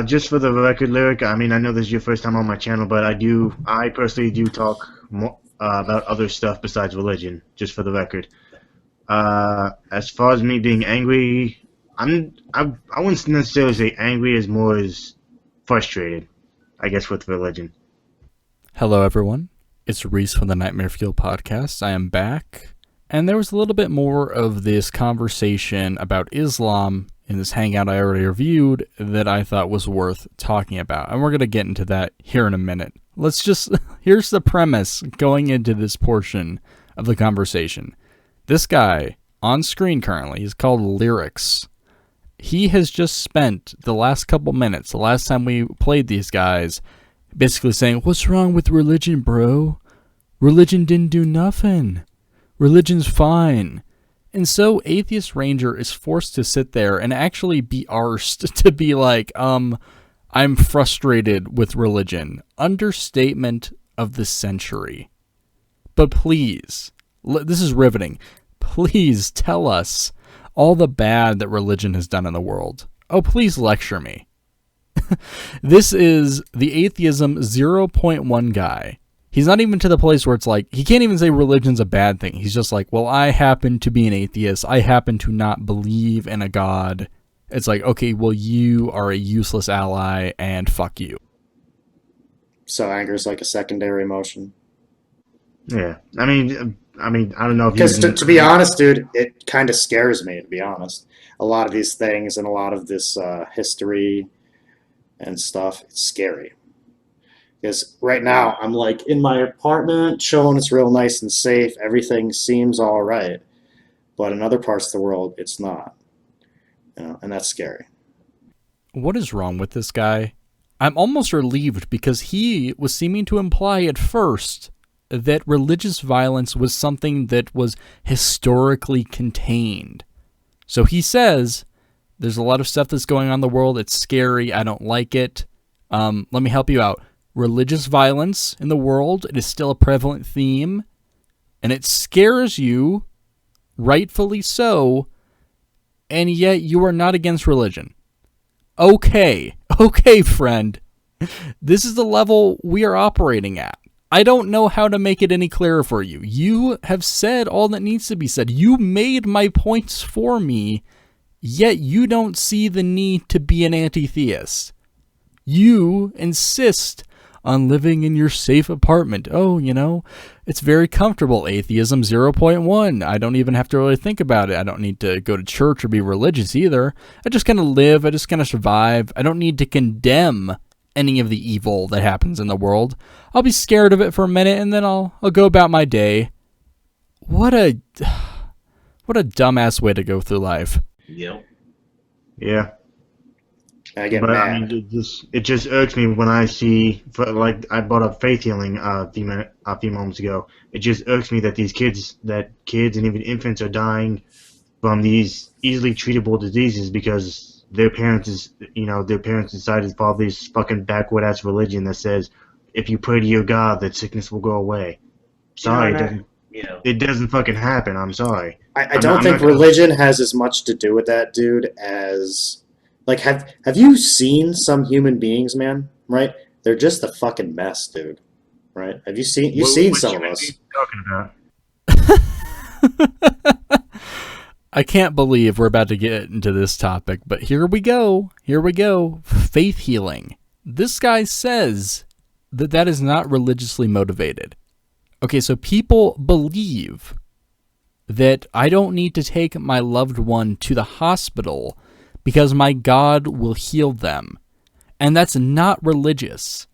Just for the record, Lyric, I mean, I know this is your first time on my channel, but I personally do talk more, about other stuff besides religion, just for the record. As far as me being angry, I wouldn't necessarily say angry as more as frustrated, I guess, with religion. Hello, everyone. It's Reese from the Nightmare Fuel podcast. I am back, and there was a little bit more of this conversation about Islam in this hangout I already reviewed that I thought was worth talking about, and we're going to get into that here in a minute. Here's the premise going into this portion of the conversation. This guy on screen currently, he's called Lyrics. He has just spent the last couple minutes, the last time we played these guys, basically saying, "What's wrong with religion, bro? Religion didn't do nothing. Religion's fine." And so Atheist Ranger is forced to sit there and actually be arsed to be like, I'm frustrated with religion. Understatement of the century. But please, this is riveting. Please tell us all the bad that religion has done in the world. Oh, please lecture me. This is the Atheism 0.1 guy. He's not even to the place where it's like, he can't even say religion's a bad thing. He's just like, well, I happen to be an atheist. I happen to not believe in a god. It's like, okay, well, you are a useless ally, and fuck you. So anger is like a secondary emotion. Yeah, I mean, I don't know if Because to be honest, dude, it kind of scares me, to be honest. A lot of these things and a lot of this history and stuff, it's scary. Because right now, I'm like in my apartment, chilling, it's real nice and safe, everything seems all right. But in other parts of the world, it's not. And that's scary. What is wrong with this guy? I'm almost relieved because he was seeming to imply at first that religious violence was something that was historically contained. So he says, there's a lot of stuff that's going on in the world, it's scary, I don't like it. Let me help you out. Religious violence in the world, it is still a prevalent theme, and it scares you, rightfully so, and yet you are not against religion. Okay, friend. This is the level we are operating at. I don't know how to make it any clearer for you. You have said all that needs to be said. You made my points for me, yet you don't see the need to be an anti-theist. You insist on living in your safe apartment. Oh, it's very comfortable. Atheism 0.1. I don't even have to really think about it. I don't need to go to church or be religious either. I just kind of live. I just kind of survive. I don't need to condemn any of the evil that happens in the world. I'll be scared of it for a minute and then I'll go about my day. What a dumbass way to go through life. Yep. Yeah. I get But mad. I mean, it just irks me when I see, like I brought up faith healing a few moments ago. It just irks me that kids and even infants are dying from these easily treatable diseases because their parents decided to follow this fucking backward ass religion that says if you pray to your God that sickness will go away. Sorry, it doesn't fucking happen. I'm sorry. I don't think religion has as much to do with that, dude, as... Like, have you seen some human beings, man? Right? They're just a fucking mess, dude. Right? Have you seen some of us? Talking about? I can't believe we're about to get into this topic, but here we go. Faith healing. This guy says that is not religiously motivated. Okay, so people believe that I don't need to take my loved one to the hospital because my God will heal them. And that's not religious.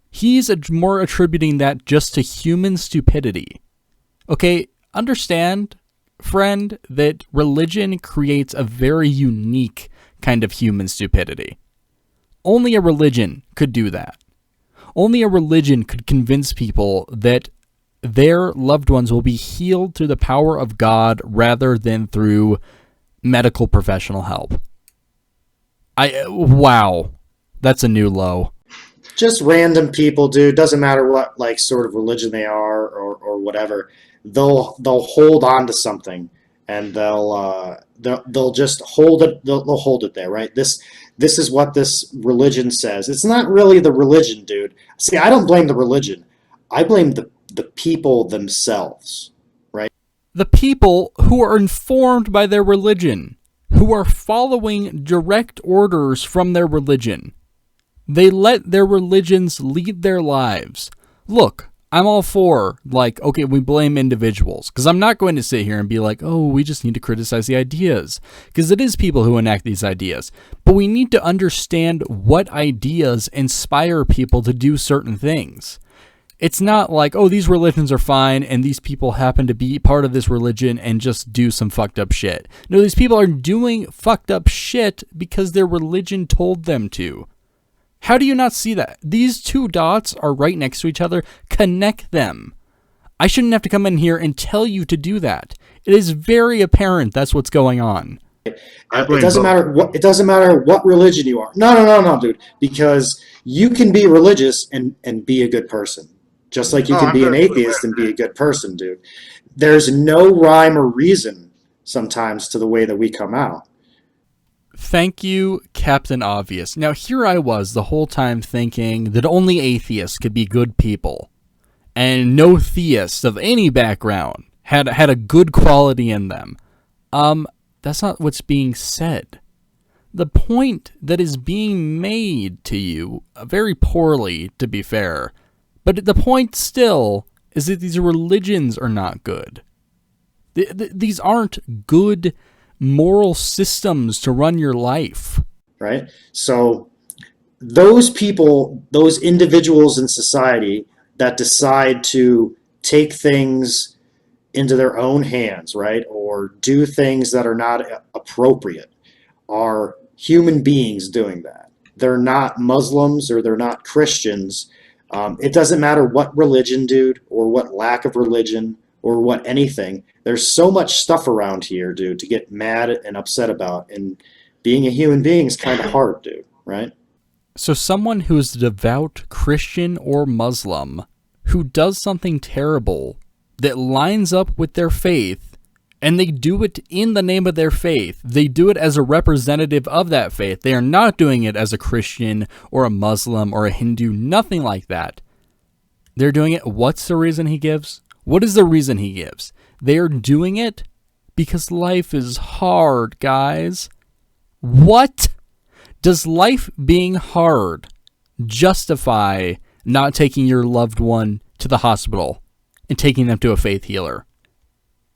He's more attributing that just to human stupidity. Okay, understand, friend, that religion creates a very unique kind of human stupidity. Only a religion could do that. Only a religion could convince people that their loved ones will be healed through the power of God rather than through medical professional help. Wow, that's a new low. Just random people, dude. Doesn't matter what like sort of religion they are or whatever. They'll hold on to something and they'll just hold it. They'll hold it there, right? This this is what this religion says. It's not really the religion, dude. See, I don't blame the religion. I blame the people themselves, right? The people who are informed by their religion, who are following direct orders from their religion. They let their religions lead their lives. Look, I'm all for, like, okay, we blame individuals, because I'm not going to sit here and be like, oh, we just need to criticize the ideas, because it is people who enact these ideas. But we need to understand what ideas inspire people to do certain things. It's not like, oh, these religions are fine, and these people happen to be part of this religion and just do some fucked up shit. No, these people are doing fucked up shit because their religion told them to. How do you not see that? These two dots are right next to each other. Connect them. I shouldn't have to come in here and tell you to do that. It is very apparent that's what's going on. It doesn't matter what religion you are. No, dude. Because you can be religious and be a good person. Just like you can be an atheist and be a good person, dude. There's no rhyme or reason sometimes to the way that we come out. Thank you, Captain Obvious. Now, here I was the whole time thinking that only atheists could be good people, and no theists of any background had a good quality in them. That's not what's being said. The point that is being made to you, very poorly, to be fair, but the point still is that these religions are not good. These aren't good moral systems to run your life. Right? So those people, those individuals in society that decide to take things into their own hands, right, or do things that are not appropriate, are human beings doing that. They're not Muslims or they're not Christians. It doesn't matter what religion, dude, or what lack of religion, or what anything. There's so much stuff around here, dude, to get mad and upset about. And being a human being is kind of hard, dude, right? So someone who is a devout Christian or Muslim who does something terrible that lines up with their faith, and they do it in the name of their faith. They do it as a representative of that faith. They are not doing it as a Christian or a Muslim or a Hindu, nothing like that. They're doing it. What's the reason he gives? What is the reason he gives? They are doing it because life is hard, guys. What? Does life being hard justify not taking your loved one to the hospital and taking them to a faith healer?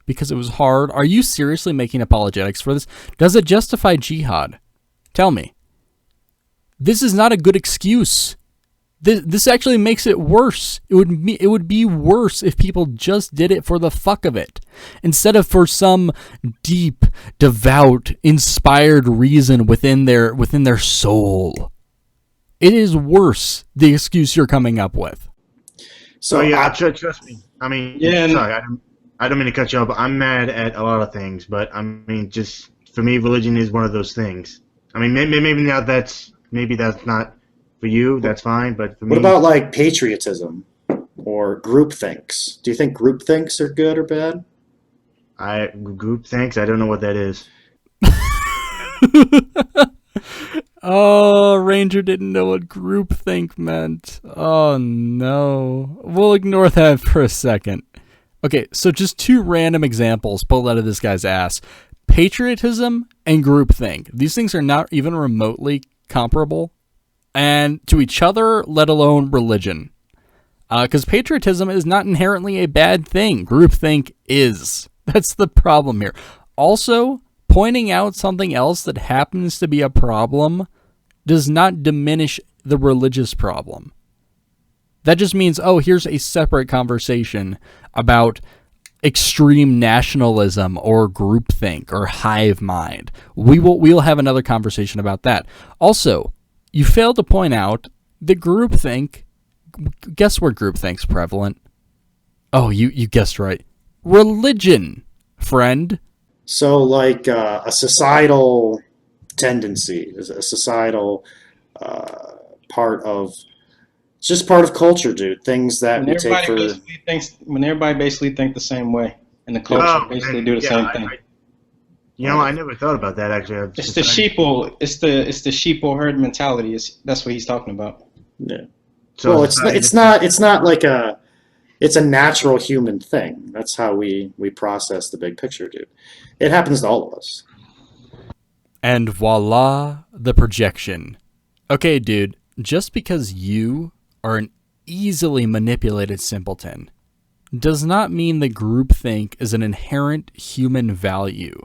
Because it was hard? Are you seriously making apologetics for this? Does it justify jihad? Tell me. This is not a good excuse. This actually makes it worse. It would be worse if people just did it for the fuck of it, instead of for some deep, devout, inspired reason within their soul. It is worse, the excuse you're coming up with. So yeah, trust me. I mean, sorry, I don't mean to cut you off, but I'm mad at a lot of things. But I mean, just for me, religion is one of those things. I mean, maybe that's not. For you, that's fine, but for me... What about, like, patriotism or groupthinks? Do you think groupthinks are good or bad? Groupthinks? I don't know what that is. Oh, Ranger didn't know what groupthink meant. Oh, no. We'll ignore that for a second. Okay, so just two random examples pulled out of this guy's ass. Patriotism and groupthink. These things are not even remotely comparable. And to each other, let alone religion. Because patriotism is not inherently a bad thing. Groupthink is. That's the problem here. Also, pointing out something else that happens to be a problem does not diminish the religious problem. That just means, oh, here's a separate conversation about extreme nationalism or groupthink or hive mind. We'll have another conversation about that. Also, you failed to point out that groupthink, guess where groupthink's prevalent? Oh, you guessed right. Religion, friend. So, like, a societal tendency, a societal part of, it's just part of culture, dude. Things that we take for... When everybody basically think the same way, and the culture basically do the same thing. You know, I never thought about that actually. It's the sheeple. It's the sheeple herd mentality. That's what he's talking about. Yeah. So Well, it's not like it's a natural human thing. That's how we process the big picture, dude. It happens to all of us. And voila, the projection. Okay, dude, just because you are an easily manipulated simpleton does not mean that groupthink is an inherent human value.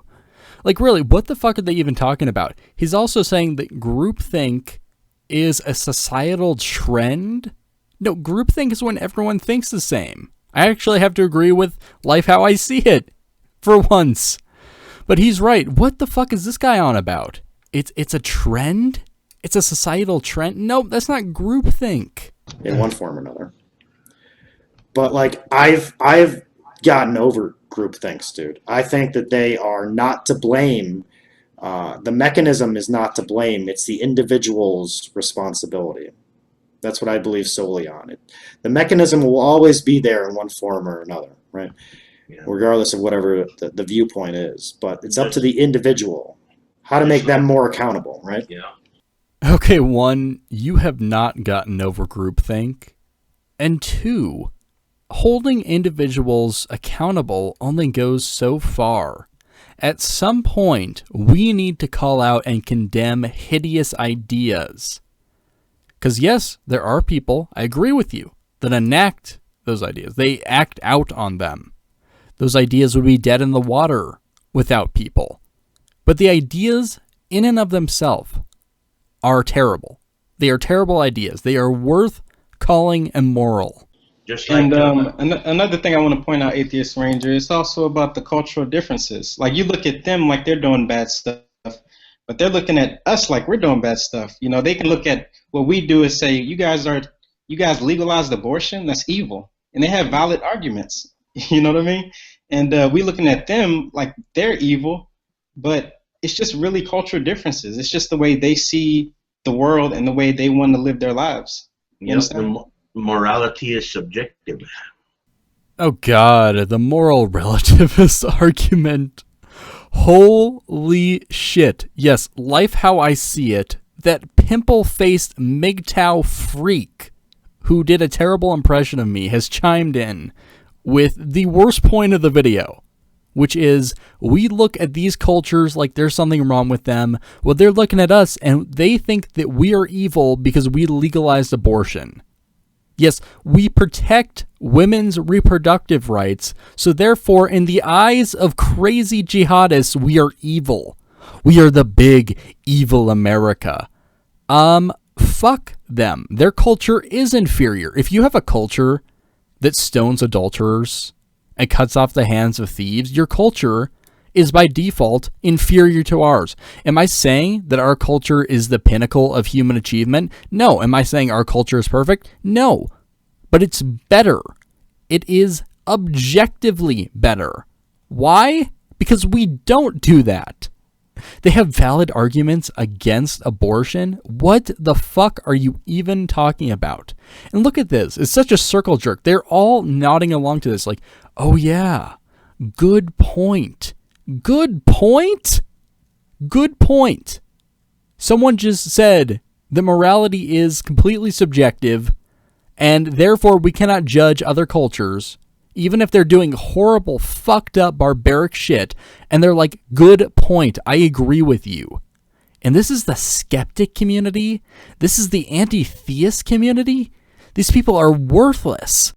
Like, really, what the fuck are they even talking about? He's also saying that groupthink is a societal trend. No, groupthink is when everyone thinks the same. I actually have to agree with life how I see it, for once. But he's right. What the fuck is this guy on about? It's a trend? It's a societal trend? No, that's not groupthink. In one form or another. But like I've gotten over groupthinks, dude. I think that they are not to blame. The mechanism is not to blame. It's the individual's responsibility. That's what I believe solely on. The mechanism will always be there in one form or another, right? Yeah. Regardless of whatever the viewpoint is. But it's up to the individual how to make them more accountable, right? Yeah. Okay, 1, you have not gotten over groupthink. And 2, holding individuals accountable only goes so far. At some point, we need to call out and condemn hideous ideas. Because yes, there are people, I agree with you, that enact those ideas. They act out on them. Those ideas would be dead in the water without people. But the ideas in and of themselves are terrible. They are terrible ideas. They are worth calling immoral. Just like another thing I want to point out, Atheist Ranger, it's also about the cultural differences. Like, you look at them like they're doing bad stuff, but they're looking at us like we're doing bad stuff. You know, they can look at what we do and say, you guys legalized abortion? That's evil. And they have valid arguments. You know what I mean? And we looking at them like they're evil, but it's just really cultural differences. It's just the way they see the world and the way they want to live their lives. You understand? Morality is subjective. Oh God, the moral relativist argument. Holy shit. Yes, life how I see it. That pimple-faced MGTOW freak who did a terrible impression of me has chimed in with the worst point of the video, which is we look at these cultures like there's something wrong with them. Well, they're looking at us and they think that we are evil because we legalized abortion. Yes, we protect women's reproductive rights, so therefore, in the eyes of crazy jihadists, we are evil. We are the big evil America. Fuck them. Their culture is inferior. If you have a culture that stones adulterers and cuts off the hands of thieves, your culture is by default inferior to ours. Am I saying that our culture is the pinnacle of human achievement? No. Am I saying our culture is perfect? No. But it's better. It is objectively better. Why? Because we don't do that. They have valid arguments against abortion. What the fuck are you even talking about? And look at this. It's such a circle jerk. They're all nodding along to this like, oh yeah, good point. Good point? Good point. Someone just said that morality is completely subjective and therefore we cannot judge other cultures even if they're doing horrible, fucked up, barbaric shit, and they're like, good point, I agree with you. And this is the skeptic community? This is the anti-theist community? These people are worthless.